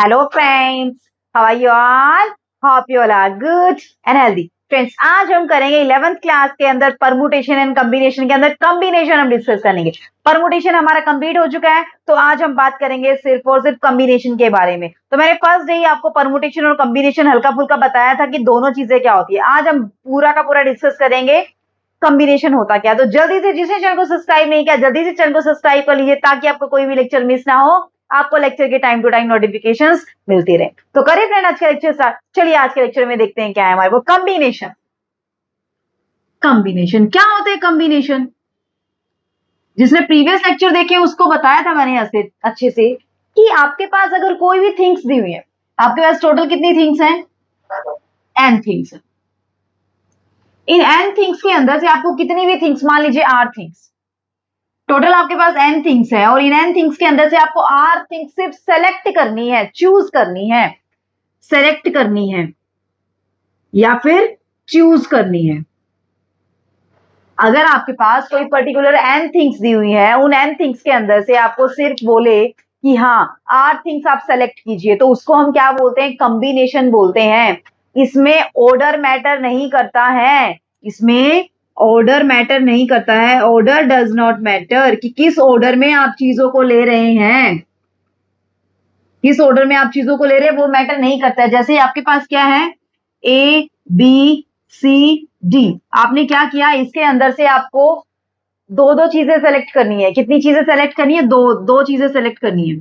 Hello friends, how are you all? Hope you all are good and healthy. Friends आज हम करेंगे 11th class के अंदर permutation and combination के अंदर कॉम्बिनेशन हम डिस्कस करेंगे। परमुटेशन हमारा कंप्लीट हो चुका है, तो आज हम बात करेंगे सिर्फ और सिर्फ कॉम्बिनेशन के बारे में। तो मैंने फर्स्ट डे ही आपको परमुटेशन और कॉम्बिनेशन हल्का फुल्का बताया था कि दोनों चीजें क्या होती है। आज हम पूरा का पूरा डिस्कस करेंगे कॉम्बिनेशन होता क्या। तो जल्दी से जिसने चैनल को सब्सक्राइब नहीं किया जल्दी से चैनल को सब्सक्राइब कर लीजिए ताकि आपको कोई भी लेक्चर मिस ना हो, आपको लेक्चर के टाइम टू टाइम नोटिफिकेशंस मिलती रहे। तो करिए फ्रेंड आज का लेक्चर स्टार्ट। चलिए आज के लेक्चर में देखते हैं क्या है हमारे को कॉम्बिनेशन। कॉम्बिनेशन क्या होता है? कॉम्बिनेशन जिसने प्रीवियस लेक्चर देखे उसको बताया था मैंने ऐसे अच्छे से कि आपके पास अगर कोई भी थिंग्स दी हुई है, आपके पास टोटल कितनी थिंग्स हैं? n things. इन n थिंग्स के अंदर से आपको कितनी भी थिंग्स, मान लीजिए r थिंग्स, टोटल आपके पास n थिंग्स है और इन n थिंग्स के अंदर से आपको r थिंग्स सिर्फ सेलेक्ट करनी है, चूज करनी है, सेलेक्ट करनी है या फिर चूज करनी है। अगर आपके पास कोई पर्टिकुलर n थिंग्स दी हुई है, उन n थिंग्स के अंदर से आपको सिर्फ बोले कि हाँ r थिंग्स आप सेलेक्ट कीजिए, तो उसको हम क्या बोलते हैं? कॉम्बिनेशन बोलते हैं। इसमें ऑर्डर मैटर नहीं करता है, इसमें ऑर्डर मैटर नहीं करता है। ऑर्डर डज नॉट मैटर कि किस ऑर्डर में आप चीजों को ले रहे हैं, किस ऑर्डर में आप चीजों को ले रहे हैं वो मैटर नहीं करता है। जैसे आपके पास क्या है, ए बी सी डी, आपने क्या किया, इसके अंदर से आपको दो दो चीजें सेलेक्ट करनी है। कितनी चीजें सेलेक्ट करनी है? दो दो चीजें सेलेक्ट करनी है,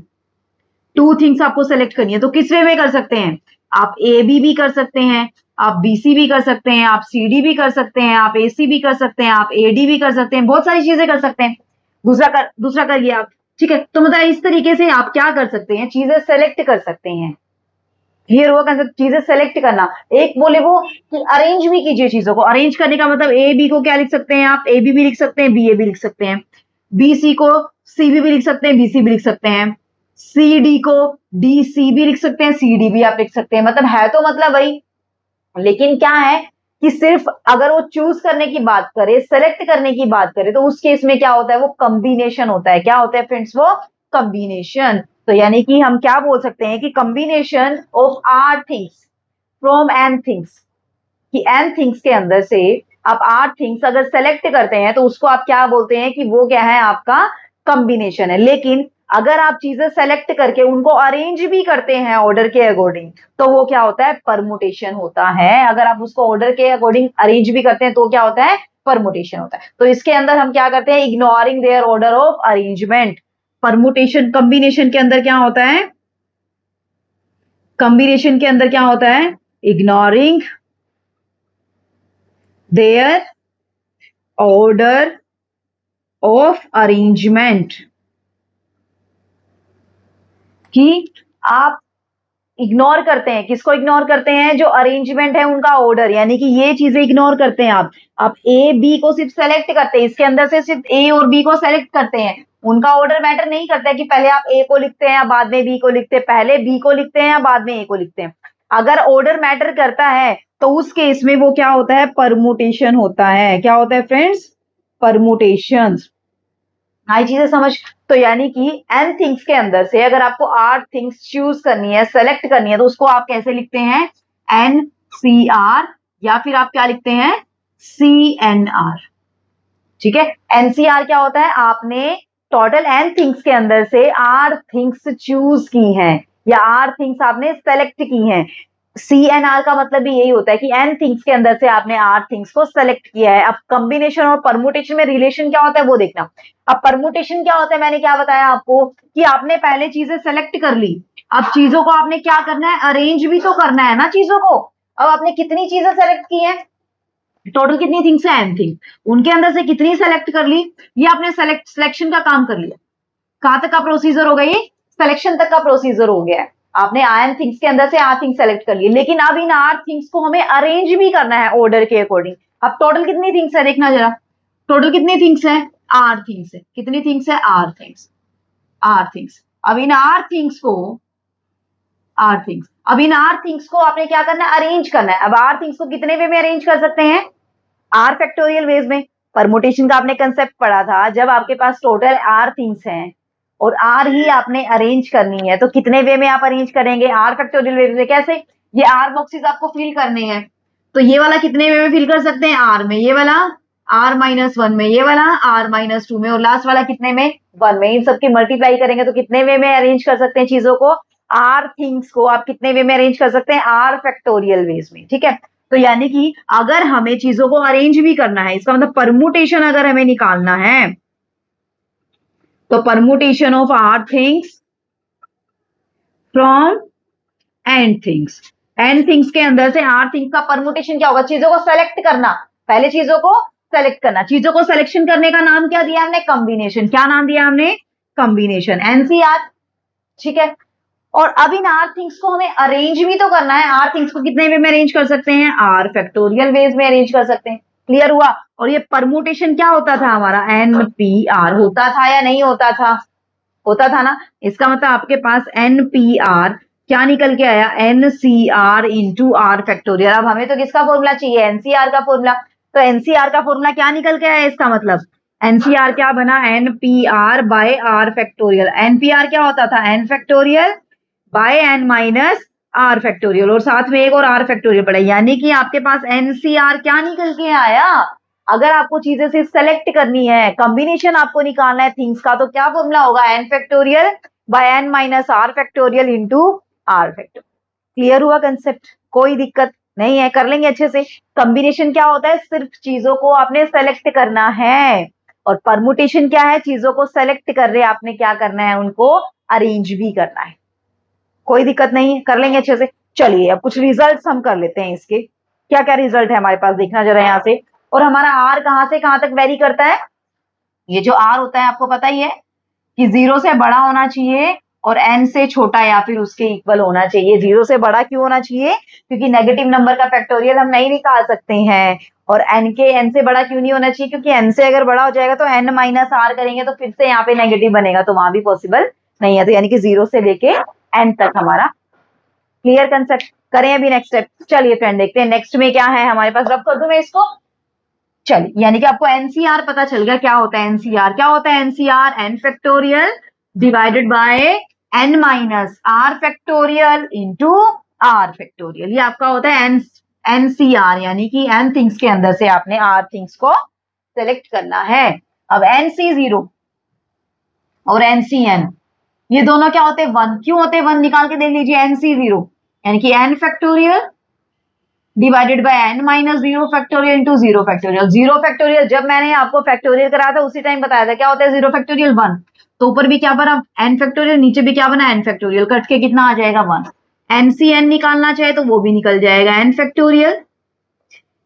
टू थिंग्स आपको सेलेक्ट करनी है। तो किस वे में कर सकते हैं? आप ए बी भी कर सकते हैं, आप बी सी भी कर सकते हैं, आप सी डी भी कर सकते हैं, आप ए सी भी कर सकते हैं, आप ए डी भी कर सकते हैं, बहुत सारी चीजें कर सकते हैं। दूसरा करिए आप, ठीक है। तो मतलब इस तरीके से आप क्या कर सकते हैं, चीजें सेलेक्ट कर सकते हैं। क्लियर हुआ कंसेप्ट? चीजें सेलेक्ट करना। एक बोले वो कि अरेंज भी कीजिए चीजों को। अरेंज करने का मतलब ए बी को क्या लिख सकते हैं आप? ए बी भी लिख सकते हैं, बी ए भी लिख सकते हैं। बी सी को सी बी भी लिख सकते हैं, बी सी भी लिख सकते हैं। सी डी को डी सी भी लिख सकते हैं, सी डी भी आप लिख सकते हैं। मतलब है तो मतलब वही, लेकिन क्या है कि सिर्फ अगर वो चूज करने की बात करे, सेलेक्ट करने की बात करे, तो उस केस में क्या होता है? वो कॉम्बिनेशन होता है। क्या होता है फ्रेंड्स? वो कॉम्बिनेशन। तो यानी कि हम क्या बोल सकते हैं कि combination of r things from n things, कि एन थिंग्स के अंदर से आप आर थिंग्स अगर सेलेक्ट करते हैं तो उसको आप क्या बोलते हैं कि वो क्या है? आपका कॉम्बिनेशन है। लेकिन अगर आप चीजें सेलेक्ट करके उनको अरेंज भी करते हैं ऑर्डर के अकॉर्डिंग, तो वो क्या होता है? परमुटेशन होता है। अगर आप उसको ऑर्डर के अकॉर्डिंग अरेंज भी करते हैं तो क्या होता है? परमुटेशन होता है। तो इसके अंदर हम क्या करते हैं? Ignoring their order of arrangement. Permutation combination के अंदर क्या होता है? कॉम्बिनेशन के अंदर क्या होता है? Ignoring their order of arrangement, कि आप इग्नोर करते हैं। किसको इग्नोर करते हैं? जो अरेंजमेंट है उनका ऑर्डर, यानी कि ये चीजें इग्नोर करते हैं आप ए बी को सिर्फ सेलेक्ट करते हैं, इसके अंदर से सिर्फ ए और बी को सेलेक्ट करते हैं। उनका ऑर्डर मैटर नहीं करता है कि पहले आप ए को लिखते हैं या बाद में बी को लिखते हैं, पहले बी को लिखते हैं या बाद में ए को लिखते हैं। अगर ऑर्डर मैटर करता है तो उस केस में वो क्या होता है? परमुटेशन होता है। क्या होता है फ्रेंड्स? परमुटेशन। आई चीजें समझ? तो यानी कि एन थिंग्स के अंदर से अगर आपको आर थिंग्स चूज करनी है, सेलेक्ट करनी है, तो उसको आप कैसे लिखते हैं? एन सी आर, या फिर आप क्या लिखते हैं? C N R. ठीक है। एनसीआर क्या होता है? आपने टोटल एन थिंग्स के अंदर से आर थिंग्स चूज की हैं या आर थिंग्स आपने सेलेक्ट की हैं। सी एन आर का मतलब भी यही होता है कि एन थिंग्स के अंदर से आपने आर थिंग्स को सेलेक्ट किया है। अब कॉम्बिनेशन और परमुटेशन में रिलेशन क्या होता है वो देखना। अब परमुटेशन क्या होता है? मैंने क्या बताया आपको कि आपने पहले चीजें सेलेक्ट कर ली, अब चीजों को आपने क्या करना है? अरेंज भी तो करना है ना चीजों को। अब आपने कितनी चीजें सेलेक्ट की हैं? टोटल कितनी थिंग्स है? N thing. उनके अंदर से कितनी सेलेक्ट कर ली? ये आपने सिलेक्शन का काम कर लिया। कहां तक का प्रोसीजर हो गई? सिलेक्शन तक का प्रोसीजर हो गया है। आपने आयन थिंग्स के अंदर से आर थिंग्स सेलेक्ट कर लिए, लेकिन अब इन आर थिंग्स को हमें अरेंज भी करना है ऑर्डर के अकॉर्डिंग। अब टोटल कितनी थिंग्स है देखना जरा। टोटल कितनी थिंग्स है? आर थिंग्स है। कितनी थिंग्स है? R things. R things. अब इन आर थिंग्स को आपने क्या करना है? अरेंज करना है। अब आर थिंग्स को कितने वे में अरेंज कर सकते हैं? आर फैक्टोरियल वेज में। परमुटेशन का आपने कंसेप्ट पढ़ा था, जब आपके पास टोटल आर थिंग्स हैं और आर ही आपने अरेंज करनी है। तो कितने वे में आप अरेंज करेंगे? आर फैक्टोरियल वे में। कैसे? ये आर बॉक्सेस आपको फिल करने हैं, तो ये वाला कितने वे में फिल कर सकते हैं? आर में, ये वाला R-1 में, ये वाला R-2 में, और लास्ट वाला कितने में? 1 में। इन सबकी मल्टीप्लाई करेंगे तो कितने वे में अरेंज कर सकते हैं चीजों को? आर थिंग्स को आप कितने वे में अरेंज कर सकते हैं? आर फैक्टोरियल वेज में। ठीक है, तो यानी कि अगर हमें चीजों को अरेंज भी करना है, इसका मतलब परमुटेशन अगर हमें निकालना है, तो permutation of r things from n things, n things के अंदर से आर थिंग्स का परमुटेशन क्या होगा? चीजों को सेलेक्ट करना, पहले चीजों को सेलेक्ट करना। चीजों को सिलेक्शन करने का नाम क्या दिया हमने? कॉम्बिनेशन। क्या नाम दिया हमने? Combination, NCR. ठीक है, और अब इन आर थिंग्स को हमें अरेंज भी तो करना है। आर थिंग्स को कितने वे में अरेंज कर सकते हैं? आर फैक्टोरियल वेज में अरेंज कर सकते हैं। क्लियर हुआ? और ये परमुटेशन क्या होता था हमारा? एनपीआर होता था या नहीं होता था? होता था ना। इसका मतलब आपके पास एनपीआर क्या निकल के आया? NCR into r factorial. अब हमें तो किसका फॉर्मूला चाहिए? एनसीआर का फॉर्मूला। तो एनसीआर का फॉर्मूला क्या निकल के आया? इसका मतलब एनसीआर क्या बना? NPR by r factorial. NPR क्या होता था? N factorial by N minus are factorial, और साथ में एक और आर फैक्टोरियल पड़ा। यानी कि आपके पास एनसीआर क्या निकल के आया? अगर आपको चीजें सिर्फ सेलेक्ट करनी है, कॉम्बिनेशन आपको निकालना है थिंग्स का, तो क्या फॉर्मूला होगा? N factorial by N minus are factorial into r factorial. Clear हुआ कंसेप्ट? कोई दिक्कत नहीं है, कर लेंगे अच्छे से। कॉम्बिनेशन क्या होता है? सिर्फ चीजों को आपने सेलेक्ट करना है, और परमुटेशन क्या है? चीजों को सेलेक्ट कर रहे आपने क्या करना है? उनको अरेंज भी करना है। कोई दिक्कत नहीं है, कर लेंगे अच्छे से। चलिए अब कुछ रिजल्ट्स हम कर लेते हैं इसके। क्या क्या रिजल्ट है हमारे पास, देखना जरा यहाँ से। और हमारा आर कहां से कहां तक वेरी करता है? ये जो आर होता है आपको पता ही है कि 0 से बड़ा होना चाहिए और n से छोटा या फिर उसके इक्वल होना चाहिए। 0 से बड़ा क्यों होना चाहिए? क्योंकि नेगेटिव नंबर का फैक्टोरियल हम नहीं निकाल सकते हैं। और n से बड़ा क्यों नहीं होना चाहिए? क्योंकि n से अगर बड़ा हो जाएगा तो n माइनस आर करेंगे तो फिर से यहाँ पे नेगेटिव बनेगा, तो वहां भी पॉसिबल नहीं है। तो यानी कि 0 से लेके n तक हमारा क्लियर कंसेप्ट। करें अभी नेक्स्ट स्टेप। चलिए फ्रेंड देखते हैं नेक्स्ट में क्या है हमारे पास। रब कर दूं मैं इसको। चलिए, यानी कि आपको एनसीआर पता चल गया। क्या होता है एनसीआर? क्या होता है NCR? N factorial divided by N minus are factorial into r factorial. ये आपका होता है एनसीआर, यानी कि एन थिंग्स के अंदर से आपने आर थिंग्स को सेलेक्ट करना है। अब NC0 और NCN ये दोनों क्या होते हैं? 1। क्यों होते हैं 1? निकाल के देख लीजिए। NC0 यानी कि n factorial divided by n minus 0 factorial into 0 factorial. 0 factorial जब मैंने आपको फैक्टोरियल कराया था उसी टाइम बताया था क्या होता है 0 फैक्टोरियल? 1। तो ऊपर भी क्या बना? n फैक्टोरियल, नीचे भी क्या बना? n factorial. कट के कितना आ जाएगा? 1। NCN निकालना चाहे तो वो भी निकल जाएगा। n factorial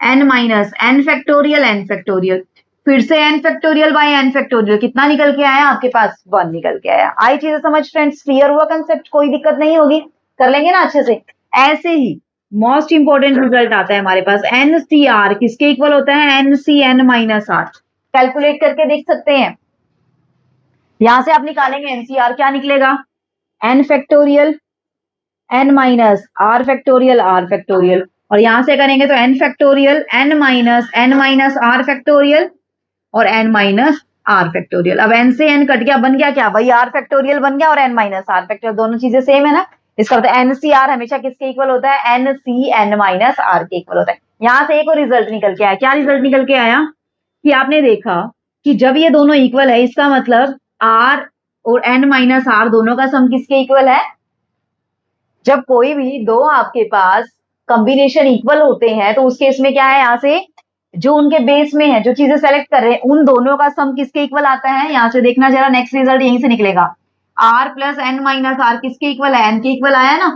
n minus n factorial n factorial, फिर से n factorial by n factorial. कितना निकल के आया आपके पास? 1 निकल के आया। आई चीजें समझ फ्रेंड्स? क्लियर हुआ कंसेप्ट? कोई दिक्कत नहीं होगी, कर लेंगे ना अच्छे से। ऐसे ही मोस्ट इंपोर्टेंट रिजल्ट आता है हमारे पास। NCR किसके इक्वल होता है? NCN minus are. कैलकुलेट करके देख सकते हैं। यहां से आप निकालेंगे NCR, क्या निकलेगा? n factorial n minus are factorial are factorial, और यहां से करेंगे तो n factorial n minus are factorial और n माइनस आर फैक्टोरियल। अब n से n कट गया, बन गया क्या? वही आर फैक्टोरियल बन गया और n माइनस आर फैक्टोरियल, दोनों चीजें सेम है ना। इसका मतलब NCR हमेशा किसके इक्वल होता है? NCN माइनस आर के इक्वल होता है। यहां से एक और रिजल्ट निकल के आया। क्या रिजल्ट निकल के आया? कि आपने देखा कि जब ये दोनों इक्वल है, इसका मतलब R और n माइनस आर दोनों का सम किसके इक्वल है? जब कोई भी दो आपके पास कॉम्बिनेशन इक्वल होते हैं तो उस केस में क्या है? यहाँ से जो उनके बेस में है, जो चीजें सेलेक्ट कर रहे हैं, उन दोनों का सम किसके इक्वल आता है? यहाँ से देखना जरा, नेक्स्ट रिजल्ट यहीं से निकलेगा। R plus n minus r किसके इक्वल है? n के इक्वल आया ना।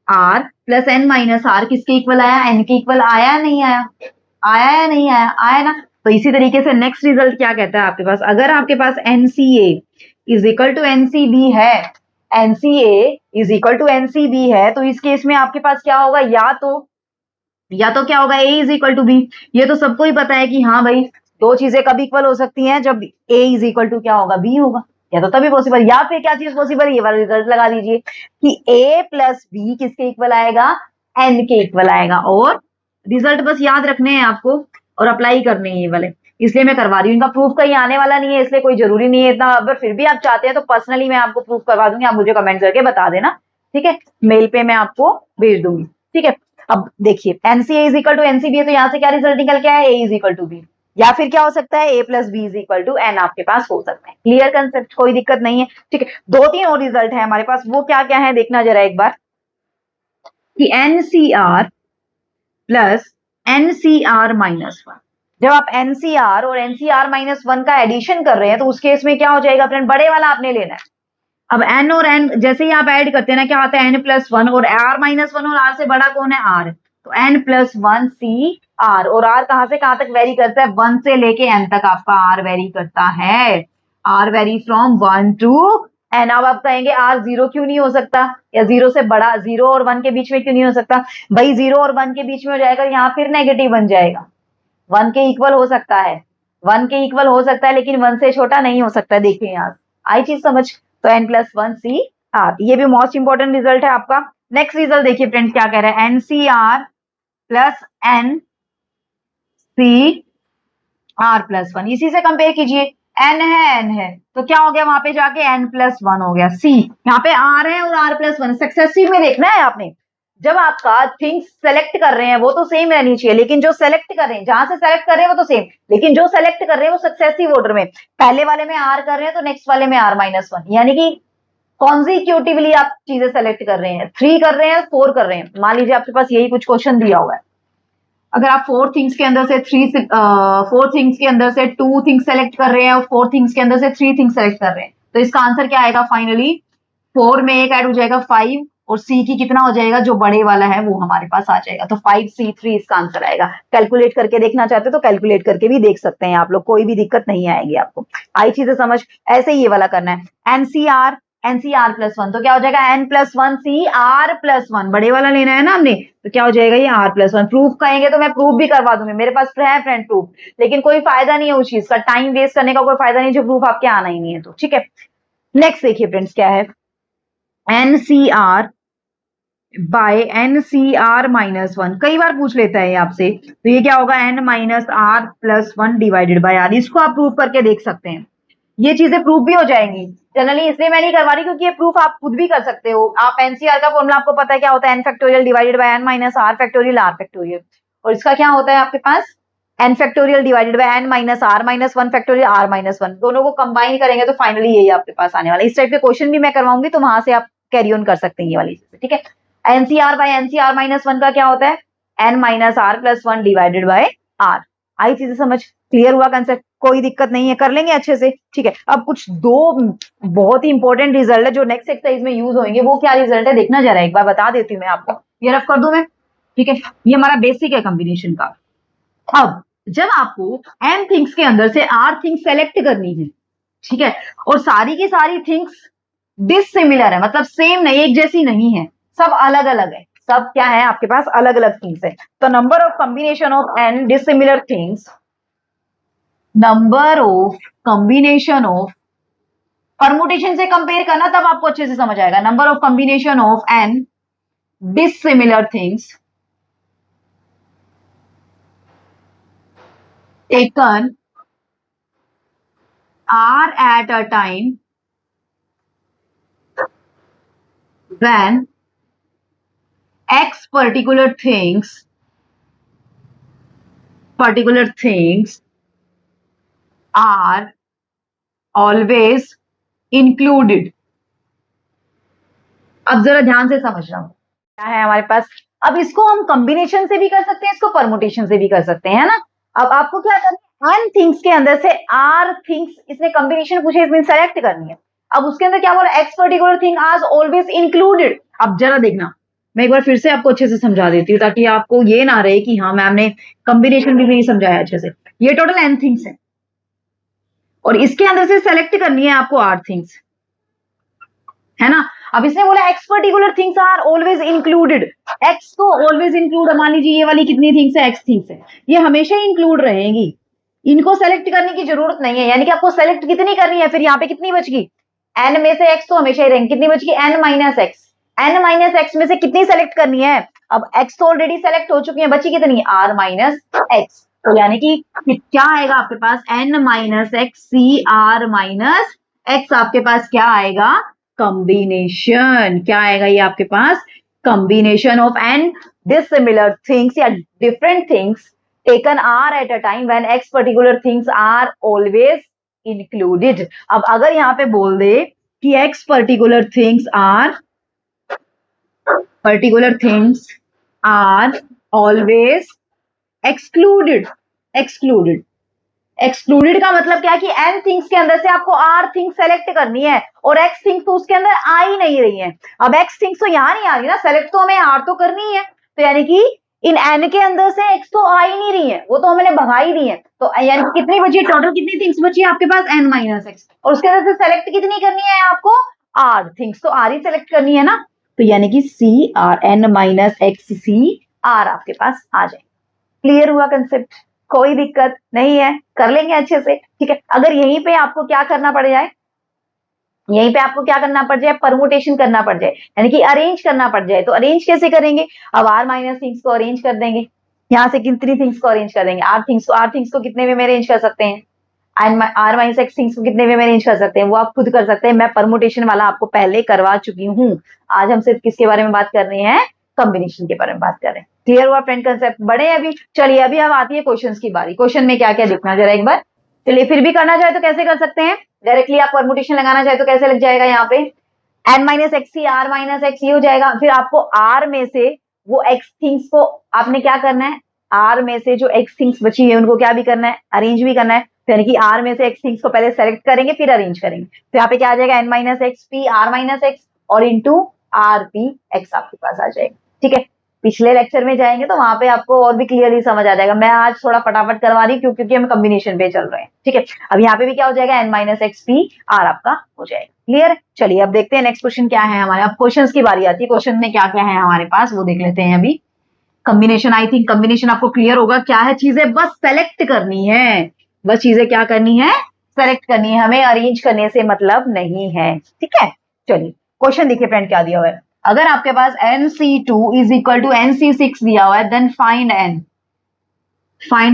R plus n minus r किसके इक्वल आया? n के इक्वल आया या नहीं आया? आया या नहीं आया? आया ना। तो इसी तरीके से नेक्स्ट रिजल्ट क्या कहता है आपके पास? अगर आपके पास NCA is equal to NCB है, NCA is equal to NCB है, तो इस केस में आपके पास क्या होगा? या तो क्या होगा? A is equal to B. ये तो सबको ही पता है कि हाँ भाई दो चीजें कब इक्वल हो सकती हैं? जब A इज इक्वल टू क्या होगा? B होगा। या तो तभी पॉसिबल, या फिर क्या चीज पॉसिबल? ये वाला रिजल्ट लगा दीजिए कि A प्लस बी किसके इक्वल आएगा? N के इक्वल आएगा। और रिजल्ट बस याद रखने हैं आपको और अप्लाई करने हैं ये वाले। इसलिए मैं करवा रही हूँ। इनका प्रूफ कहीं आने वाला नहीं है, इसलिए कोई जरूरी नहीं है इतना। अगर फिर भी आप चाहते हैं तो पर्सनली मैं आपको प्रूफ करवा दूंगी, आप मुझे कमेंट करके बता देना, ठीक है, मेल पे मैं आपको भेज दूंगी, ठीक है। अब देखिए NCA is equal to NCB है, तो यहाँ से क्या रिजल्ट निकल के आया, A is equal to B, या फिर क्या हो सकता है, A plus B is equal to N आपके पास हो सकता है। क्लियर कंसेप्ट, कोई दिक्कत नहीं है, ठीक है। 2-3 और रिजल्ट है हमारे पास, वो क्या क्या है देखना जरा एक बार, कि NCR plus NCR minus one. जब आप एनसीआर और एनसीआर माइनस वन का एडिशन कर रहे हैं तो उस केस में क्या हो जाएगा फ्रेंड, बड़े वाला आपने लेना है। अब एन और एन जैसे ही आप ऐड करते हैं ना, क्या आता है, एन प्लस वन, और आर माइनस वन, और आर से बड़ा कौन है, आर, तो n plus one C r, और आर कहां से कहां तक वेरी करता है, वन से लेके एन तक आपका आर वेरी करता है, r vary from one to n. अब आप कहेंगे आर जीरो क्यों नहीं हो सकता, या जीरो से बड़ा, जीरो और वन के बीच में क्यों नहीं हो सकता, भाई जीरो और वन के बीच में हो जाएगा, यहाँ फिर नेगेटिव बन जाएगा, वन के इक्वल हो सकता है, वन के इक्वल हो सकता है, लेकिन वन से छोटा नहीं हो सकता। देखिए यहाँ आई चीज समझ, तो n plus one C r, ये भी मोस्ट इंपॉर्टेंट रिजल्ट है आपका। नेक्स्ट रिजल्ट देखिए फ्रेंड्स क्या कह रहा है, n C r plus n C r plus one, इसी से कंपेयर कीजिए, एन है तो क्या हो गया, वहां पे जाके एन प्लस वन हो गया, सी यहाँ पे आर है और आर प्लस वन, सक्सेसिव में देखना है आपने। जब आपका थिंग्स सेलेक्ट कर रहे हैं वो तो सेम रहनी चाहिए, लेकिन जो सेलेक्ट कर रहे हैं, जहां से सेलेक्ट कर रहे हैं वो तो सेम, लेकिन जो सेलेक्ट कर रहे हैं वो सक्सेसिव ऑर्डर में, पहले वाले में आर कर रहे हैं तो नेक्स्ट वाले में आर माइनस वन, यानी कि कॉन्जिक्यूटिवली आप चीजें सेलेक्ट कर रहे हैं, 3 कर रहे हैं, 4 कर रहे हैं। मान लीजिए आपके पास यही कुछ क्वेश्चन दिया हुआ है, अगर आप 4 थिंग्स के अंदर से 4 थिंग्स के अंदर से 2 थिंग्स सेलेक्ट कर रहे हैं और 4 थिंग्स के अंदर से 3 थिंग्स सेलेक्ट कर रहे हैं, तो इसका आंसर क्या आएगा फाइनली, 4 में एक ऐड हो जाएगा 5, और सी की कितना हो जाएगा, जो बड़े वाला है वो हमारे पास आ जाएगा, तो 5C3 इसका आंसर आएगा। कैलकुलेट करके देखना चाहते तो कैलकुलेट करके भी देख सकते हैं आप लोग, कोई भी दिक्कत नहीं आएगी आपको। आई चीजें समझ, ऐसे ही ये वाला करना है, एनसीआर प्लस वन, तो क्या हो जाएगा, n plus one C r plus one, बड़े वाला लेना है ना हमने, तो क्या हो जाएगा ये आर प्लस वन। प्रूफ कहेंगे तो मैं प्रूफ भी करवा दूंगी, मेरे पास है फ्रेंड प्रूफ, लेकिन कोई फायदा नहीं है उस चीज का, टाइम वेस्ट करने का कोई फायदा नहीं जो प्रूफ आपके आना ही नहीं है, तो ठीक है। नेक्स्ट देखिए फ्रेंड्स क्या है, NCR by NCR minus one, कई बार पूछ लेता है आपसे, तो ये क्या होगा, n minus are plus one divided by r, इसको आप प्रूफ करके देख सकते हैं, ये चीजें प्रूफ भी हो जाएंगी। जनरली इसलिए मैं नहीं करवा रही क्योंकि ये प्रूफ आप खुद भी कर सकते हो। आप एनसीआर का फॉर्मूला आपको पता है क्या होता है, N factorial divided by N minus are factorial are factorial, और इसका क्या होता है आपके पास, N factorial divided by N minus are minus one factorial R minus one, दोनों को कंबाइन करेंगे तो फाइनली यही आपके पास आने वाला है। इस टाइप के क्वेश्चन भी मैं करवाऊंगी, तो वहां से आप कैरी ऑन कर सकते हैं ये वाली चीजें, ठीक है। NCR by NCR minus one का क्या होता है, N minus are plus one divided by R. आई चीजें समझ, क्लियर हुआ कंसेप्ट, कोई दिक्कत नहीं है, कर लेंगे अच्छे से, ठीक है। अब कुछ 2 बहुत ही इंपॉर्टेंट रिजल्ट है जो नेक्स्ट एक्सरसाइज में यूज होंगे, वो क्या रिजल्ट है देखना जरा एक बार, बता देती हूँ मैं आपको, ये रफ कर दूं मैं, ठीक है। ये हमारा बेसिक है कॉम्बिनेशन का। अब जब आपको एम थिंग्स के अंदर से आर थिंग्स सेलेक्ट करनी है, ठीक है, और सारी की सारी थिंग्स डिसिमिलर है, मतलब सेम नहीं, एक जैसी नहीं है, सब अलग अलग है, सब क्या है आपके पास, अलग अलग थिंग्स है, तो number of combination of n dissimilar things, number of combination of, permutation से कंपेयर करना तब आपको अच्छे से समझ आएगा, number of combination of n dissimilar things taken are at a time when x particular things are always included। अब जरा ध्यान से समझना क्या है हमारे पास, अब इसको हम कॉम्बिनेशन से भी कर सकते हैं, इसको परमुटेशन से भी कर सकते हैं, है ना। अब आपको क्या करना है, एन थिंग्स के अंदर से आर थिंग्स, इसने कॉम्बिनेशन पूछे, इसमें सेलेक्ट करनी है। अब उसके अंदर क्या बोला, x particular thing are always included. अब जरा देखना, मैं एक बार फिर से आपको अच्छे से समझा देती हूँ ताकि आपको ये ना रहे कि हाँ मैम ने कॉम्बिनेशन भी नहीं समझाया अच्छे से। ये टोटल एन थिंग्स है और इसके अंदर से सेलेक्ट करनी है आपको आर थिंग्स, है ना। अब इसने बोला x particular things are always included, x को ऑलवेज इंक्लूड, मान लीजिए ये वाली कितनी थिंग्स है, एक्स थिंग्स है, ये हमेशा ही इंक्लूड रहेंगी, इनको सेलेक्ट करने की जरूरत नहीं है, यानी कि आपको सेलेक्ट कितनी करनी है, फिर यहाँ पे कितनी बच गई, एन में से एक्स तो हमेशा ही रहेंगे, कितनी बच गई, n minus x, n minus x में से कितनी सेलेक्ट करनी है, अब एक्स तो ऑलरेडी सेलेक्ट हो चुकी है, बची कितनी, आर माइनस एक्स, तो यानी कि क्या आएगा आपके पास n minus x C are minus X, आपके पास क्या आएगा, कॉम्बिनेशन। क्या आएगा ये आपके पास, combination of n dissimilar things या different things taken r at a time when x particular things are always included। अब अगर यहाँ पे बोल दे कि x particular things are always excluded। Excluded का मतलब क्या है कि n थिंग्स के अंदर से आपको r थिंग्स सेलेक्ट करनी है और x थिंग्स तो उसके अंदर आ ही नहीं रही है। अब x थिंग्स तो यहाँ नहीं आ रही ना, सेलेक्ट तो हमें r तो करनी है, तो यानी कि इन n के अंदर से x तो आ ही नहीं रही है, वो तो हमने भगा ही दी है। तो यानी कितनी बची, टोटल कितनी थिंग्स बची आपके पास, n माइनस एक्स, और उसके अंदर से सेलेक्ट कितनी करनी है आपको, r थिंग्स, तो r ही सेलेक्ट करनी है ना। तो यानी कि C r, n minus x C r आपके पास आ जाए। क्लियर हुआ कंसेप्ट, कोई दिक्कत नहीं है, कर लेंगे अच्छे से, ठीक है। अगर यहीं पे आपको क्या करना पड़ जाए, यहीं पे आपको क्या करना पड़ जाए, परमुटेशन करना पड़ जाए, यानी कि अरेंज करना पड़ जाए, तो अरेंज कैसे करेंगे, अब r माइनस थिंग्स को अरेंज कर देंगे, यहाँ से कितनी थिंग्स को अरेंज कर देंगे, r थिंग्स को कितने वे में अरेंज कर सकते हैं, r माइनस एक्स थिंग्स को कितने वे में अरेंज कर सकते हैं, वो आप खुद कर सकते हैं, मैं परमुटेशन वाला आपको पहले करवा चुकी हूँ। आज हम सिर्फ किसके बारे में बात कर रहे हैं, कॉम्बिनेशन के बारे में बात कर रहे हैं। क्लियर हुआ फ्रेंड कंसेप्ट, बड़े अभी। चलिए अभी अब आती है क्वेश्चंस की बारी, क्वेश्चन में क्या क्या लिखना जरा एक बार। चलिए फिर भी करना चाहे तो कैसे कर सकते हैं, डायरेक्टली आप परमुटेशन लगाना चाहे तो कैसे लग जाएगा, यहाँ पे n minus x C are minus x ये हो जाएगा, फिर आपको r में से वो x थिंग्स को आपने क्या करना है, r में से जो x थिंग्स बची है उनको क्या भी करना है, अरेंज भी करना है। तो यानी कि r में से x थिंग्स को पहले सेलेक्ट करेंगे फिर अरेंज करेंगे, तो यहाँ पे क्या आ जाएगा, n minus x P R minus x और इंटू आर पी एक्स आपके पास आ जाएगा, ठीक है। पिछले लेक्चर में जाएंगे तो वहां पे आपको और भी क्लियरली समझ आ जाएगा, मैं आज थोड़ा फटाफट करवा रही हूँ क्योंकि हम कॉम्बिनेशन पे चल रहे हैं, ठीक है। अब यहाँ पे भी क्या हो जाएगा, n minus x P R आपका हो जाएगा। क्लियर, चलिए अब देखते हैं नेक्स्ट क्वेश्चन क्या है हमारे, अब क्वेश्चंस की बारी आती है, क्वेश्चन में क्या क्या है हमारे पास वो देख लेते हैं अभी। कॉम्बिनेशन, आई थिंक कॉम्बिनेशन आपको क्लियर होगा क्या है, चीजें बस सेलेक्ट करनी है, बस चीजें क्या करनी है, सेलेक्ट करनी है, हमें अरेंज करने से मतलब नहीं है, ठीक है। चलिए क्वेश्चन देखिए फ्रेंड क्या दिया हुआ है, अगर आपके पास NC2 is equal to NC6 दिया हुआ है, then find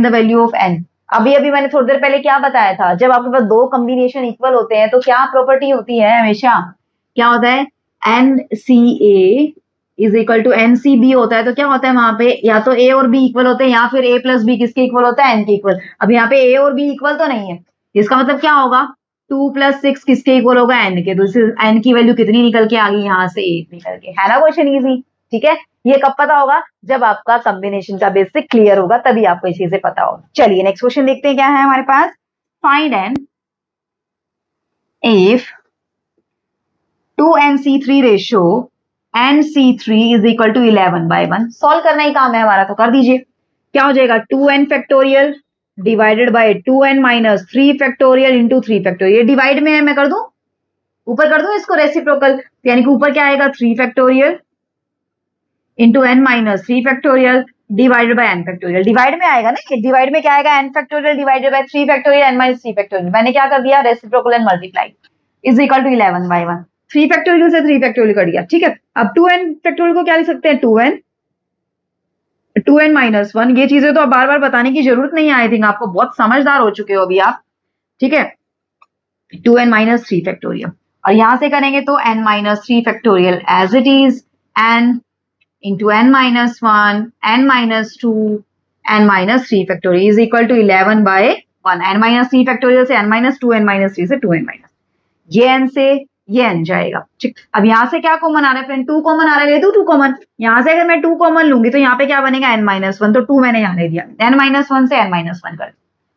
the value of n। अभी अभी मैंने थोड़ी देर पहले क्या बताया था, जब आपके पास दो कॉम्बिनेशन इक्वल होते हैं तो क्या प्रॉपर्टी होती है हमेशा, क्या होता है, NCA is equal to NCB होता है, तो क्या होता है वहां पे, या तो A और B इक्वल होते हैं या फिर A प्लस B किसके इक्वल होता है, n के इक्वल। अब यहाँ पे A और B इक्वल तो नहीं है, इसका मतलब क्या होगा, 2 प्लस 6 किसके इक्वल होगा, n के, तो n की वैल्यू कितनी निकल के आ गई, यहाँ से 8 निकल के, है ना क्वेश्चन इजी, ठीक है। ये कब पता होगा, जब आपका कॉम्बिनेशन का बेसिक क्लियर होगा तभी आपको ये चीजें पता होगा। चलिए नेक्स्ट क्वेश्चन देखते हैं क्या है हमारे पास, find n if 2nc3 ratio nc3 is equal to 11/1। Solve करना ही काम है हमारा, तो कर दीजिए। क्या हो जाएगा, 2n factorial divided by 2n minus 3 factorial into 3 factorial, divide में है, मैं कर दूं, ऊपर कर दूं इसको रेसिप्रोकल, यानी कि ऊपर क्या आएगा 3 factorial into n minus 3 factorial divided by n factorial, divide में आएगा ना, डिवाइड में क्या आएगा, n factorial divided by 3 factorial n minus 3 factorial, मैंने क्या कर दिया, reciprocal and multiply, is equal to 11/1, 3 factorial से 3 फैक्टोरियल कट गया, ठीक है। अब 2n फैक्टोरियल को क्या लिख सकते हैं, 2n माइनस 1, ये चीजें तो अब बार बार बताने की जरूरत नहीं है, आई थिंक आपको बहुत समझदार हो चुके हो अभी आप, ठीक है। 2n माइनस 3 फैक्टोरियल, और यहां से करेंगे तो n minus 3 factorial as it is, n into n minus 1 n minus 2 n minus 3 factorial is equal to 11/1, n minus 3 factorial से n माइनस 2 n माइनस 3 से 2n माइनस, ये n से ये n जाएगा, ठीक। अब यहाँ से क्या कॉमन आ रहा है फ्रेंड, 2 कॉमन आ रहा है, ले दू 2 कॉमन, यहाँ से अगर मैं 2 कॉमन लूंगी तो यहाँ पे क्या बनेगा, n माइनस 1, तो 2 मैंने यहाँ ले दिया, n माइनस 1 से n माइनस 1 कर,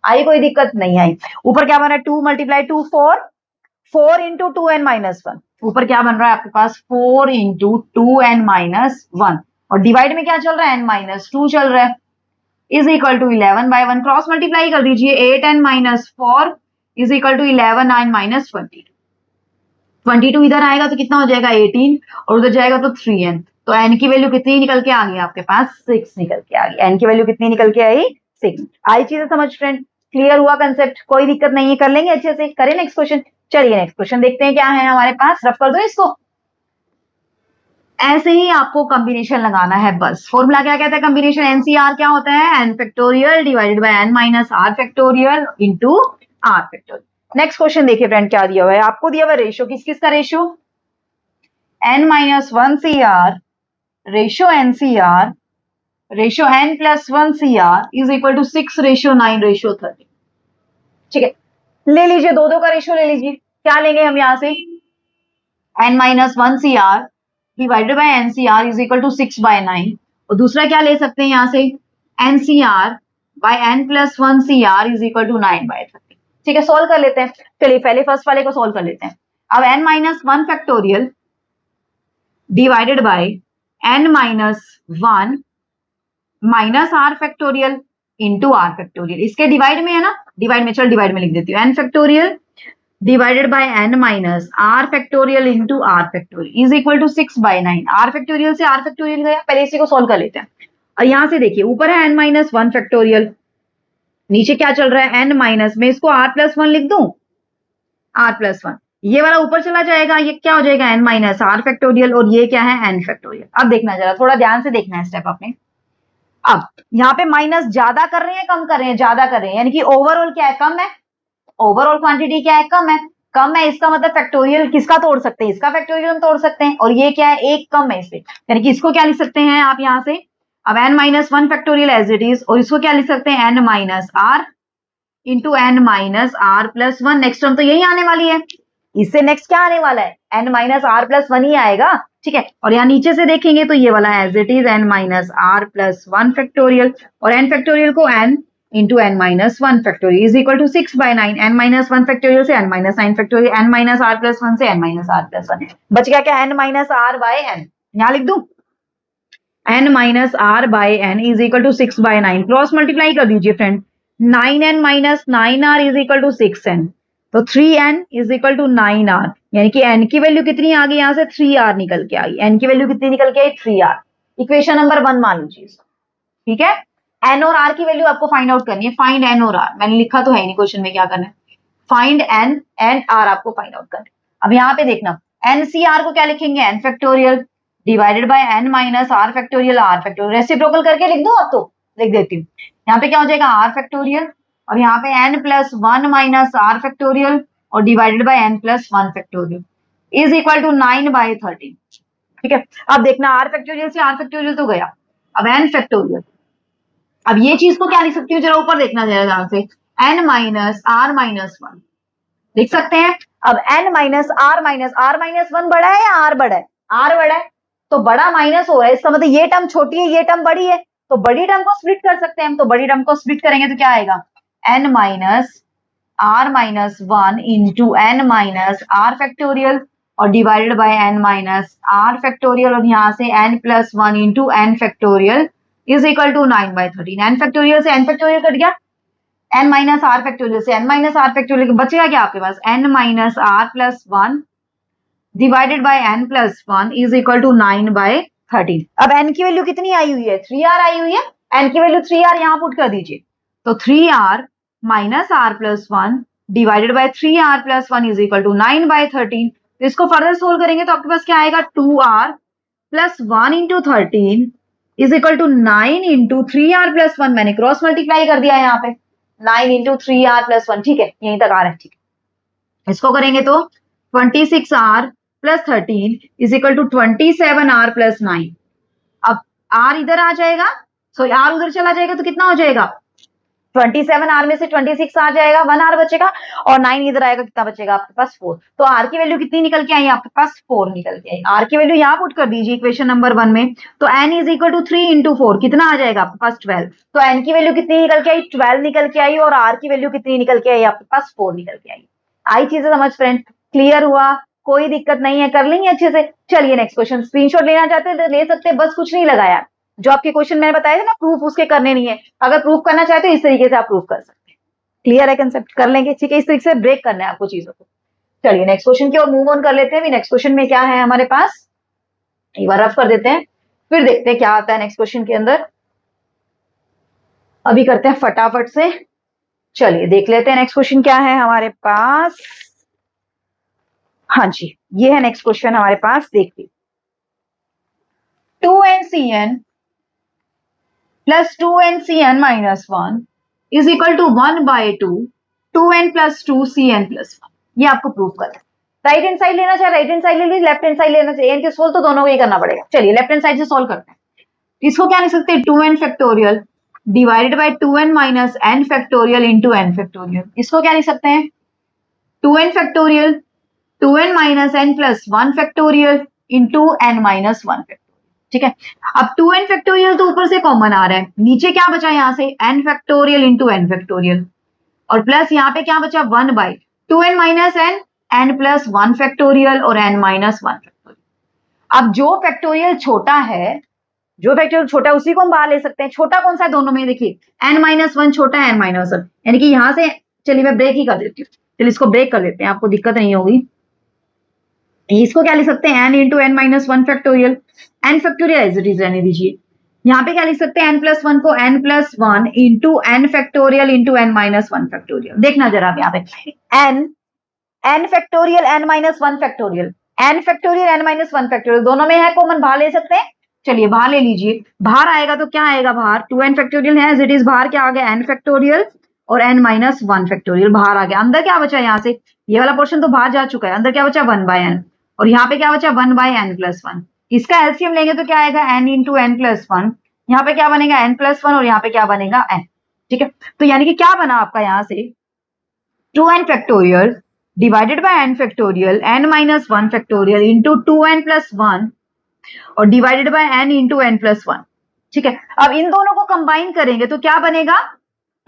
आई कोई दिक्कत नहीं आई। ऊपर क्या बन रहा है, 2 मल्टीप्लाई 2 4 इंटू 2n माइनस 1, ऊपर क्या बन रहा है आपके पास 4 इंटू 2n माइनस 1, और डिवाइड में क्या चल रहा है, n माइनस 2 चल रहा है, is equal to 11/1, cross multiply कर दीजिए, 8n minus 4 is equal to 11n minus 22 इधर आएगा तो कितना हो जाएगा 18, और उधर जाएगा तो 3n, तो n की वैल्यू कितनी निकल के आ गई आपके पास, 6 निकल के आ गई, n की वैल्यू कितनी निकल के आई, 6। आई चीजें समझ फ्रेंड, क्लियर हुआ कंसेप्ट, कोई दिक्कत नहीं है, कर लेंगे अच्छे से, करें नेक्स्ट क्वेश्चन। चलिए नेक्स्ट क्वेश्चन देखते हैं क्या है हमारे पास, रफ कर दो इसको, ऐसे ही आपको कॉम्बिनेशन लगाना है बस। फॉर्मूला क्या कहता है कॉम्बिनेशन, एनसीआर क्या होता है, N factorial divided by N minus are factorial into r factorial. Next question देखिए फ्रेंड क्या दिया हुआ है आपको, दिया हुआ रेशियो किस किस का ratio, n minus one C r ratio NCR ratio n plus one C r is equal to 6 ratio 9 ratio 30। ठीक है, ले लीजिए दो दो का रेशियो ले लीजिए। क्या लेंगे हम यहां से, N minus one C r divided by n C r is equal to 6/9। और दूसरा क्या ले सकते हैं यहां से, n C r by n plus one C r is equal to 9/30। ठीक है, सोल्व कर लेते हैं। चलिए पहले फर्स्ट वाले को सोल्व कर लेते हैं। अब n minus one factorial divided by N minus one minus are factorial into r factorial, इसके डिवाइड में है ना, डिवाइड में, चल डिवाइड में लिख देती हूँ, n factorial divided by N minus are factorial into r factorial is equal to 6/9। R factorial से आर फैक्टोरियल गया, पहले इसी को सोल्व कर लेते हैं। और यहां से देखिए ऊपर है एन माइनस वन फैक्टोरियल, नीचे क्या चल रहा है एन माइनस, में इसको आर प्लस वन लिख दूं, आर प्लस वन, ये वाला ऊपर चला जाएगा, ये क्या हो जाएगा एन माइनस आर फैक्टोरियल, और ये क्या है एन फैक्टोरियल। अब देखना जरा, थोड़ा ध्यान से देखना है स्टेप अपने। अब यहाँ पे माइनस ज्यादा कर रहे हैं कम कर रहे हैं, ज्यादा कर रहे हैं, यानी कि ओवरऑल क्या है, कम है, ओवरऑल क्वांटिटी क्या है, कम है, कम है, इसका मतलब फैक्टोरियल किसका तोड़ सकते हैं, इसका फैक्टोरियल हम तोड़ सकते हैं, और ये क्या है एक कम है इससे, यानी कि इसको क्या लिख सकते हैं आप यहां से, अब n minus one factorial as it is, और इसको क्या लिख सकते हैं n minus r into N minus are plus one. Next term तो यही आने वाली है, इससे नेक्स्ट क्या आने वाला है, N minus are plus one ही आएगा। ठीक है, और यहाँ नीचे से देखेंगे तो ये वाला as it is N minus are plus one factorial, और एन फैक्टोरियल को N into N minus one factorial is equal to 6/9। N minus one factorial से N minus nine factorial, N minus are plus one से N minus are plus one, बच गया क्या, N minus R by N, यहाँ लिख दूं N minus R by N is equal to 6/9, cross multiply कर दीजिए friend, 9n minus 9r is equal to 6n, तो 3n is equal to 9r, यानी कि n की वैल्यू कितनी आ गई, यहां से 3r निकल के आई, n की वैल्यू कितनी निकल के आई 3r। इक्वेशन नंबर 1 मान लीजिए, ठीक है। n और r की वैल्यू आपको फाइंड आउट करनी है, फाइंड n और r, मैंने लिखा तो है नहीं क्वेश्चन में, क्या करना है, फाइंड n एंड r आपको फाइंड आउट करना है। अब यहाँ पे देखना, NCR को क्या लिखेंगे, n factorial divided by n minus r factorial, r factorial, reciprocal करके लिख दूं, अब तो लिख देती हूँ। यहाँ पे क्या हो जाएगा r फैक्टोरियल, और यहाँ पे n plus one minus r factorial और divided by n plus one factorial is equal to 9/13। ठीक है, अब देखना r फैक्टोरियल से r फैक्टोरियल तो गया, अब n फैक्टोरियल, अब ये चीज को क्या लिख सकती हूँ, जरा ऊपर देखना जरा ध्यान से, n minus r minus one लिख सकते हैं। अब n minus are minus one बड़ा है या आर बड़ा है, आर बड़ा है, तो बड़ा माइनस हो रहा है, इसका मतलब ये टर्म छोटी है ये टर्म बड़ी है, तो बड़ी टर्म को स्प्लिट कर सकते हैं हम, तो बड़ी टर्म को स्प्लिट करेंगे तो क्या आएगा, n minus are minus one into N minus are factorial और divided by n minus are factorial, और यहाँ से n plus one into N factorial is equal to 9/13। N factorial से एन फैक्टोरियल कट गया, n माइनस आर फैक्टोरियल से n minus are factorial बचेगा क्या आपके पास, n minus are plus one divided by n plus one is equal to 9/13। अब n की value कितनी आई हुई है, 3r आई हुई है, n की वैल्यू 3r यहाँ पुट कर दीजिए, तो 3r minus are plus one divided by 3r plus one is equal to 9/13। तो इसको फर्दर सोल्व करेंगे तो आपके पास क्या आएगा, 2r plus one into 13 is equal to 9 into 3r plus one, मैंने क्रॉस मल्टीप्लाई कर दिया यहाँ पे, 9 इंटू 3r प्लस वन, ठीक है यहीं तक आ रहा है, ठीक है। इसको करेंगे तो 26r plus 13 is equal to 27r plus 9। अब r इधर आ जाएगा, सो r उधर चला जाएगा तो कितना हो जाएगा, 27r में से 26 आ जाएगा, 1r बचेगा, और 9 इधर आएगा, कितना बचेगा आपके पास 4। तो r की वैल्यू कितनी निकल के आई आपके पास, 4 निकल के आई। r की वैल्यू यहाँ पुट कर दीजिए इक्वेशन नंबर 1 में, तो n is equal to 3 into 4, कितना आ जाएगा आपके पास 12। तो n की वैल्यू कितनी निकल के आई, 12 निकल के आई, और r की वैल्यू कितनी निकल के आई आपके पास 4 निकल के आई चीजें समझ फ्रेंड, क्लियर हुआ, कोई दिक्कत नहीं है, कर लेंगे अच्छे से। चलिए नेक्स्ट क्वेश्चन, स्क्रीनशॉट लेना चाहते हैं तो ले सकते हैं, बस कुछ नहीं लगाया, जो आपके क्वेश्चन मैंने बताया था ना प्रूफ उसके करने नहीं है, अगर प्रूफ करना चाहते हो इस तरीके से आप प्रूफ कर सकते हैं, क्लियर है कंसेप्ट, कर लेंगे, ठीक है, इस तरीके से ब्रेक करना है आपको चीजों को। चलिए नेक्स्ट क्वेश्चन की ओर मूव ऑन कर लेते हैं। नेक्स्ट क्वेश्चन में क्या है हमारे पास, एक बार रफ कर देते हैं, फिर देखते हैं क्या आता है नेक्स्ट क्वेश्चन के अंदर। अभी करते हैं फटाफट से, चलिए देख लेते हैं नेक्स्ट क्वेश्चन क्या है हमारे पास। हाँ जी, ये है नेक्स्ट क्वेश्चन हमारे पास, देखिए Cn plus 2n Cn minus 1 is equal to 1 by 2n plus 2 Cn plus 1. ये आपको प्रूव करना है. राइट हैंड साइड लेना चाहे राइट हैंड साइड ले लीजिए, लेफ्ट हैंड साइड लेना चाहिए. इनके सोल्व तो दोनों को ही करना पड़ेगा. चलिए लेफ्ट हैंड साइड से सोल्व करते हैं. इसको क्या लिख सकते हैं? 2n factorial divided by 2n minus n फैक्टोरियल इंटू n फैक्टोरियल. इसको क्या लिख सकते हैं? 2n factorial 2n minus n plus 1 factorial into n minus 1 factorial. ठीक है. अब 2n फैक्टोरियल तो ऊपर से कॉमन आ रहा है, नीचे क्या बचा यहाँ से? n फैक्टोरियल इंटू n फैक्टोरियल और प्लस यहाँ पे क्या बचा? 1 by 2n minus n plus 1 factorial और n माइनस 1 फैक्टोरियल. अब जो फैक्टोरियल छोटा है, जो फैक्टोरियल छोटा है उसी को हम बाहर ले सकते हैं. छोटा कौन सा है दोनों में? देखिए n माइनस 1 छोटा है n माइनस 1, यानी कि यहाँ से चलिए मैं ब्रेक ही कर देती हूँ. चलिए इसको ब्रेक कर देते हैं, आपको दिक्कत नहीं होगी. इसको क्या लिख सकते हैं? n into n minus 1 factorial. n factorial as it is रहने दीजिए. यहाँ पे क्या लिख सकते हैं? n प्लस 1 को n प्लस 1 इंटू n फैक्टोरियल इंटू n माइनस 1 फैक्टोरियल. देखना जरा आप यहाँ पे n factorial n minus 1 factorial, n factorial n minus 1 factorial दोनों में है कॉमन, बाहर ले सकते हैं. चलिए बाहर ले लीजिए. बाहर आएगा तो क्या आएगा? बाहर 2n फैक्टोरियल है एज इट इज. बाहर क्या आ गया? n फैक्टोरियल और n माइनस 1 फैक्टोरियल बाहर आ गया. अंदर क्या बचा? यहाँ से ये वाला पोर्शन तो बाहर जा चुका है. अंदर क्या बचा? 1 बाय n और यहाँ पे क्या बचा? 1 बाय n प्लस 1. इसका एलसीएम लेंगे तो क्या आएगा? n into n plus 1. यहाँ पे क्या बनेगा? n प्लस 1 और यहाँ पे क्या बनेगा? n. ठीक है. तो यानी कि क्या बना आपका यहाँ से? 2n factorial divided by n factorial n minus 1 factorial into 2n plus 1 और divided by n into n plus 1. ठीक है. अब इन दोनों को कंबाइन करेंगे तो क्या बनेगा?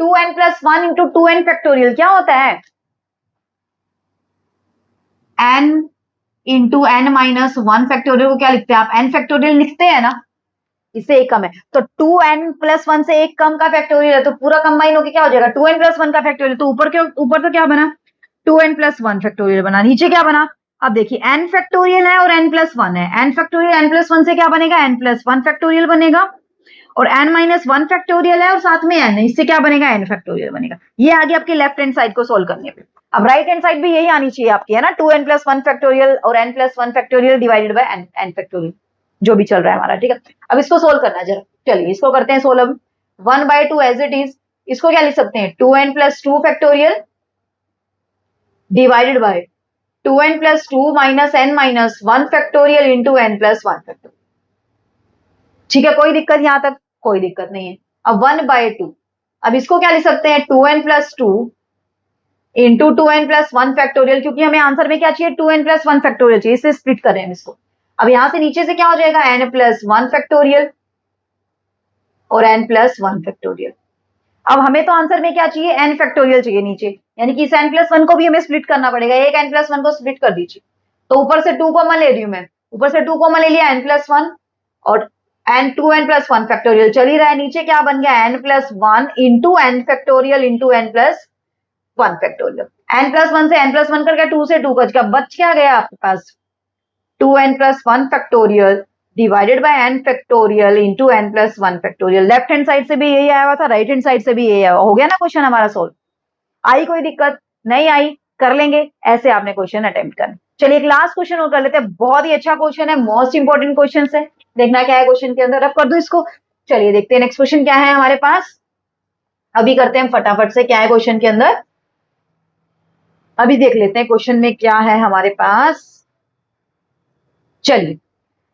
2n plus 1 into 2n factorial क्या होता है? n into n minus 1 factorial को क्या लिखते हैं आप? n फैक्टोरियल लिखते हैं ना, इससे एक कम है तो 2n प्लस 1 से एक कम का फैक्टोरियल है तो पूरा कंबाइन होकर क्या हो जाएगा? 2n प्लस 1 का फैक्टोरियल. तो ऊपर तो क्या बना? 2n प्लस 1 फैक्टोरियल बना. नीचे क्या बना? अब देखिए n फैक्टोरियल है और n प्लस 1 है. n फैक्टोरियल n प्लस 1 से क्या बनेगा? n प्लस 1 फैक्टोरियल बनेगा और n माइनस 1 फैक्टोरियल है और साथ में n है, इससे क्या बनेगा? n फैक्टोरियल बनेगा. ये आ गया आपके लेफ्ट हैंड साइड को सोल्व करने पे. अब राइट हैंड साइड भी यही आनी चाहिए आपकी, है ना? 2n प्लस 1 फैक्टोरियल और n plus 1 factorial divided by n factorial जो भी चल रहा है हमारा. ठीक है. अब इसको सोल्व करना है जरा. चलिए इसको करते हैं solve. 1 by 2 as it is. इसको क्या लिख सकते हैं? 2n plus 2 factorial divided by 2n plus 2 minus n minus 1 factorial into n plus 1 factorial. ठीक है. कोई दिक्कत यहाँ तक? कोई दिक्कत नहीं है. अब 1 बाय 2. अब इसको क्या लिख सकते हैं? 2n plus 2 into 2n plus 1 factorial, क्योंकि हमें आंसर में क्या चाहिए? 2n प्लस 1 फैक्टोरियल चाहिए, इससे स्प्लिट कर रहे हैं इसको. अब यहां से नीचे से क्या हो जाएगा? n प्लस 1 फैक्टोरियल और n प्लस 1 फैक्टोरियल. अब हमें तो आंसर में क्या चाहिए? n फैक्टोरियल चाहिए नीचे, यानी कि इस n प्लस 1 को भी हमें स्प्लिट करना पड़ेगा. एक n प्लस 1 को स्प्लिट कर दीजिए. तो ऊपर से 2 कॉमन ले रही हूं मैं. ऊपर से 2 कॉमन ले लिया n प्लस 1 और n 2n प्लस 1 फैक्टोरियल चल ही रहा है. नीचे क्या बन गया? n प्लस 1 इंटू n फैक्टोरियल into n plus 1 factorial. n plus 1 से n प्लस 1 कर गया, 2 से 2 बच क्या गया आपके पास? 2n plus 1 factorial divided by n फैक्टोरियल into n plus 1 factorial. Left hand side से भी यही आया हुआ था, राइट हैंड साइड से भी यही आया हुआ. हो गया ना क्वेश्चन हमारा सोल्व? आई कोई दिक्कत? नहीं आई? कर लेंगे. ऐसे आपने क्वेश्चन अटेम्प्ट करना. चलिए एक लास्ट क्वेश्चन और कर लेते हैं. बहुत ही अच्छा क्वेश्चन है, मोस्ट इंपोर्टेंट क्वेश्चन है. देखना क्या है क्वेश्चन के अंदर. अब कर दो इसको. चलिए देखते हैं नेक्स्ट क्वेश्चन क्या है हमारे पास. अभी करते हैं फटाफट से क्या है क्वेश्चन के अंदर. अभी देख लेते हैं क्वेश्चन में क्या है हमारे पास. चलिए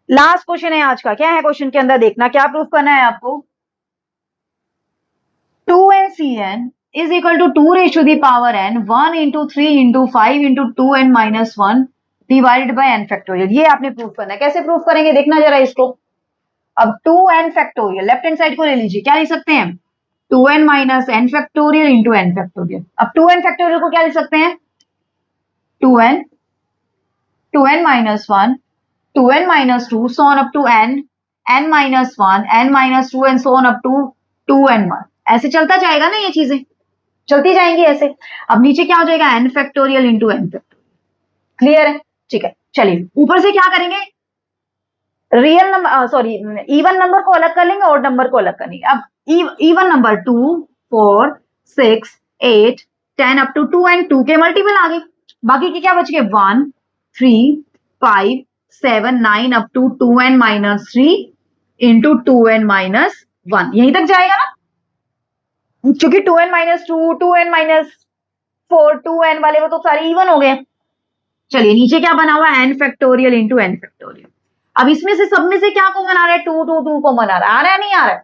लास्ट क्वेश्चन है आज का. क्या है क्वेश्चन के अंदर? देखना क्या प्रूफ करना है आपको. 2n Cn is equal to 2 raised to the power n 1 into 3 into 5 into 2n minus 1 divided by n factorial. ये आपने प्रूफ करना है. कैसे प्रूफ करेंगे देखना जरा इसको. अब 2n factorial left hand side को ले लीजिए. क्या लिख सकते हैं? 2n माइनस n फैक्टोरियल इंटू n फैक्टोरियल. अब 2n फैक्टोरियल को क्या लिख सकते हैं? 2n minus 1 2n minus 2 so on up to n minus 1 n minus 2 and so on up to 2n 1. ऐसे चलता जाएगा ना, ये चीजें चलती जाएंगी ऐसे. अब नीचे क्या हो जाएगा? n फैक्टोरियल इंटू n फैक्टोरियल. क्लियर है? ठीक है. चलिए ऊपर से क्या करेंगे? रियल नंबर इवन नंबर को अलग कर लेंगे, ऑड नंबर को अलग कर लेंगे. अब even number 2 4 6 8 10 up to 2 and 2 के मल्टीपल आ गए. बाकी के क्या बच गए? 1 3 5 7 9 up to 2n minus 3 into 2n minus 1, यहीं तक जाएगा ना, क्योंकि 2n minus 2, 2n minus 4, 2n वाले वो तो सारे इवन हो गए। चलिए नीचे क्या बना हुआ है, n फैक्टोरियल इंटू n फैक्टोरियल। अब इसमें से सब में से क्या कॉमन आ रहा है, 2 2 2 कॉमन आ रहा है नहीं आ रहा है,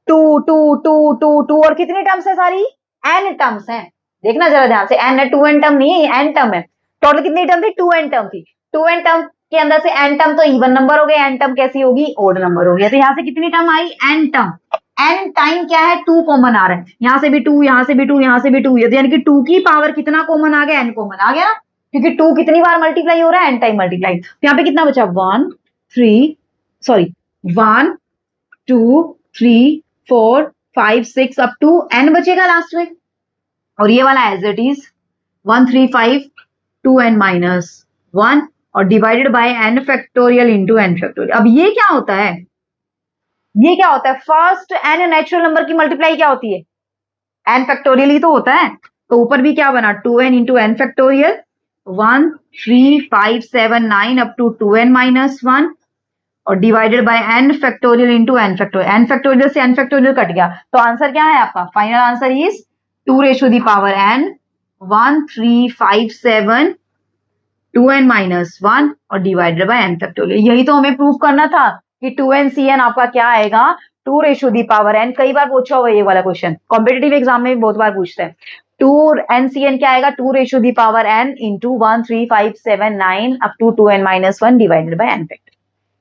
2 2 2 2 2 और कितनी टर्म्स है सारी, n टर्म्स हैं। देखना जरा ध्यान से, n है, 2n टर्म नहीं है, n टर्म है। टोटल कितनी टर्म थी, 2n टर्म थी। 2n टर्म के अंदर से n टर्म तो इवन नंबर हो गए, n टर्म कैसी होगी, ओड नंबर हो गया। तो यहाँ से कितनी टर्म आई, n टर्म। n टाइम क्या है, 2 कॉमन आ रहा है, यहाँ से भी 2, यहाँ से भी 2, यहाँ से भी 2, यानी कि 2 की पावर कितना कॉमन आ गया, n कॉमन आ गया ना, क्योंकि 2 कितनी बार मल्टीप्लाई हो रहा है, n टाइम मल्टीप्लाई। तो यहाँ पे कितना बचा, 1 2 3 4 5 6 अप टू n बचेगा लास्ट में, और ये वाला as it is 1 3 5 2n minus 1 और डिवाइडेड बाय n फैक्टोरियल इंटू n फैक्टोरियल। अब ये क्या होता है, ये क्या होता है, फर्स्ट n नेचुरल नंबर की मल्टीप्लाई क्या होती है, n फैक्टोरियल ही तो होता है। तो ऊपर भी क्या बना, 2n into n factorial 1 3 5 7 9 up to 2n minus 1 और डिवाइडेड बाय n फैक्टोरियल into n factorial. n factorial से n फैक्टोरियल कट गया, तो आंसर क्या है आपका, final answer is 2 ratio the power n 1 3 5 7 2n minus 1 और डिवाइडेड बाय n फैक्टोरियल। यही तो हमें प्रूव करना था कि 2n cn आपका क्या आएगा, 2 रेशो दी पावर n। कई बार पूछा हुआ ये वाला क्वेश्चन, कॉम्पिटेटिव एग्जाम में भी बहुत बार पूछते हैं। 2n cn क्या आएगा, 2 ratio the power n into 1 3 5 7 9 up to 2n minus 1 divided by n factorial.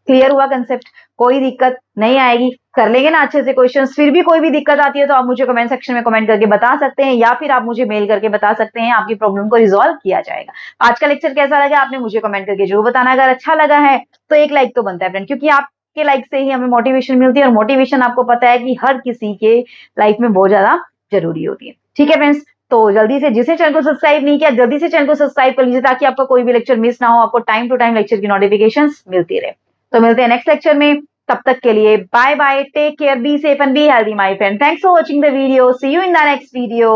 Clear हुआ कंसेप्ट, कोई दिक्कत नहीं आएगी, कर लेंगे ना अच्छे से क्वेश्चंस। फिर भी कोई भी दिक्कत आती है तो आप मुझे कमेंट सेक्शन में कमेंट करके बता सकते हैं, या फिर आप मुझे मेल करके बता सकते हैं, आपकी प्रॉब्लम को रिजॉल्व किया जाएगा। आज का लेक्चर कैसा लगा आपने मुझे कमेंट करके जरूर बताना। अगर अच्छा लगा है तो एक लाइक तो बनता है फ्रेंड, क्योंकि आपके लाइक से ही हमें मोटिवेशन मिलती है, और मोटिवेशन आपको पता है कि हर किसी के लाइफ में बहुत ज्यादा जरूरी होती है। ठीक है फ्रेंड्स, तो जल्दी से, जिसने चैनल को सब्सक्राइब नहीं किया जल्दी से चैनल को सब्सक्राइब कर लीजिए, ताकि आपका कोई भी लेक्चर मिस ना हो, आपको टाइम टू टाइम लेक्चर की नोटिफिकेशंस मिलती रहे। तो मिलते हैं नेक्स्ट लेक्चर में, तब तक के लिए bye bye, take care, be safe and be healthy my friend. Thanks for watching the video, see you in the next video.